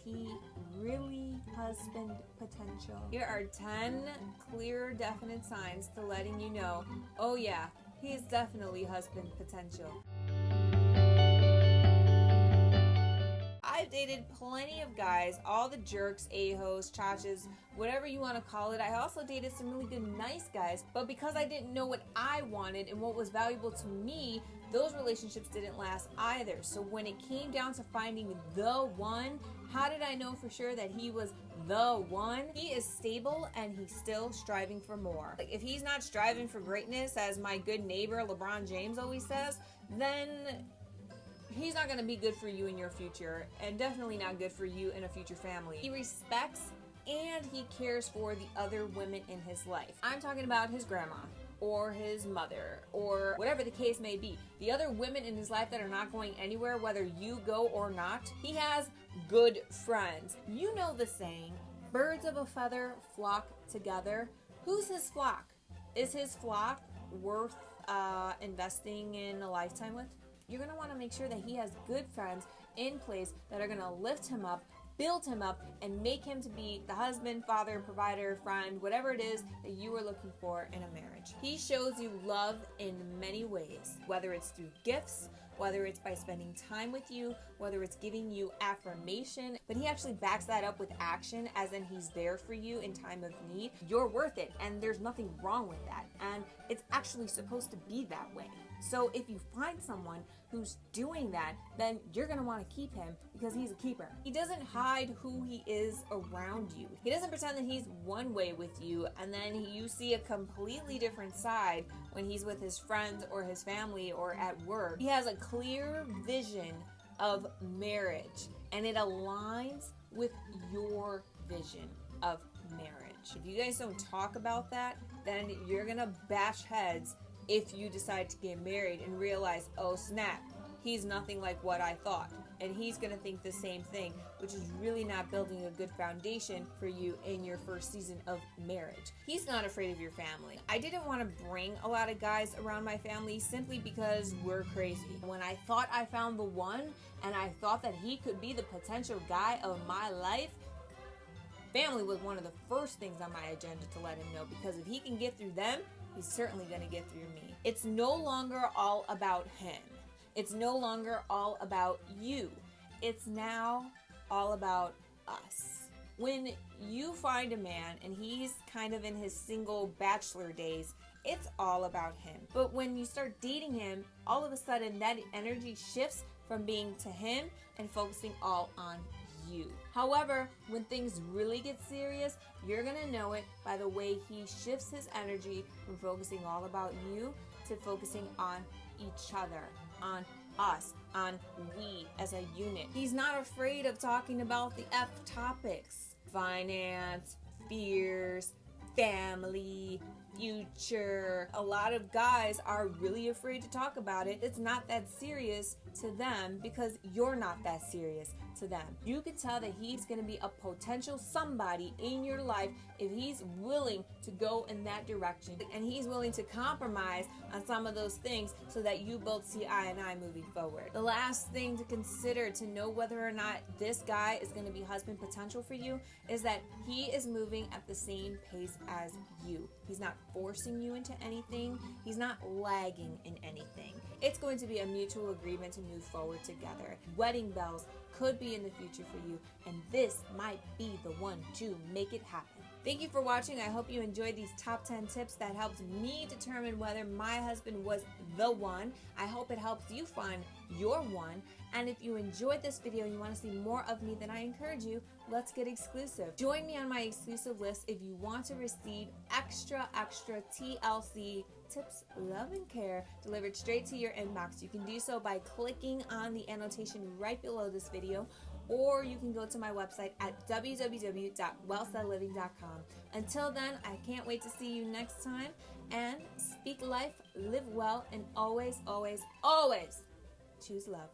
he really husband potential? Here are 10 clear, definite signs to letting you know, oh yeah, he is definitely husband potential. I've dated plenty of guys, all the jerks, a-hoes, chachas, whatever you want to call it. I also dated some really good, nice guys, but because I didn't know what I wanted and what was valuable to me, those relationships didn't last either. So when it came down to finding the one, how did I know for sure that he was the one? He is stable and he's still striving for more. Like, if he's not striving for greatness, as my good neighbor LeBron James always says, then he's not going to be good for you in your future, and definitely not good for you in a future family. He respects and he cares for the other women in his life. I'm talking about his grandma or his mother or whatever the case may be. The other women in his life that are not going anywhere, whether you go or not. He has good friends. You know the saying, birds of a feather flock together. Who's his flock? Is his flock worth investing in a lifetime with? You're going to want to make sure that he has good friends in place that are going to lift him up, build him up, and make him to be the husband, father, provider, friend, whatever it is that you are looking for in a marriage. He shows you love in many ways, whether it's through gifts, whether it's by spending time with you, whether it's giving you affirmation, but he actually backs that up with action, as in he's there for you in time of need. You're worth it, and there's nothing wrong with that, and it's actually supposed to be that way. So if you find someone who's doing that, then you're going to want to keep him because he's a keeper. He doesn't hide who he is around you. He doesn't pretend that he's one way with you and then you see a completely different side when he's with his friends or his family or at work. He has a clear vision of marriage and it aligns with your vision of marriage. If you guys don't talk about that, then you're going to bash heads if you decide to get married and realize, oh snap, he's nothing like what I thought. And he's going to think the same thing, which is really not building a good foundation for you in your first season of marriage. He's not afraid of your family. I didn't want to bring a lot of guys around my family simply because we're crazy. When I thought I found the one and I thought that he could be the potential guy of my life, family was one of the first things on my agenda to let him know, because if he can get through them, he's certainly going to get through me. It's no longer all about him. It's no longer all about you. It's now all about us. When you find a man and he's kind of in his single bachelor days, it's all about him. But when you start dating him, all of a sudden that energy shifts from being to him and focusing all on you. However, when things really get serious, you're gonna know it by the way he shifts his energy from focusing all about you to focusing on each other, on us, on we as a unit. He's not afraid of talking about the F topics: finance, fears, family, future. A lot of guys are really afraid to talk about it. It's not that serious to them because you're not that serious to them. You can tell that he's going to be a potential somebody in your life if he's willing to go in that direction and he's willing to compromise on some of those things so that you both see eye and eye moving forward. The last thing to consider to know whether or not this guy is going to be husband potential for you is that he is moving at the same pace as you. He's not forcing you into anything. He's not lagging in anything. It's going to be a mutual agreement to move forward together. Wedding bells could be in the future for you, and this might be the one to make it happen. Thank you for watching. I hope you enjoyed these top 10 tips that helped me determine whether my husband was the one. I hope it helps you find your one. And if you enjoyed this video and you want to see more of me, then I encourage you, let's get exclusive. Join me on my exclusive list if you want to receive extra TLC tips, love, and care delivered straight to your inbox. You can do so by clicking on the annotation right below this video, or you can go to my website at www.wellsaidliving.com. Until then, I can't wait to see you next time, and speak life, live well, and always, always, always choose love.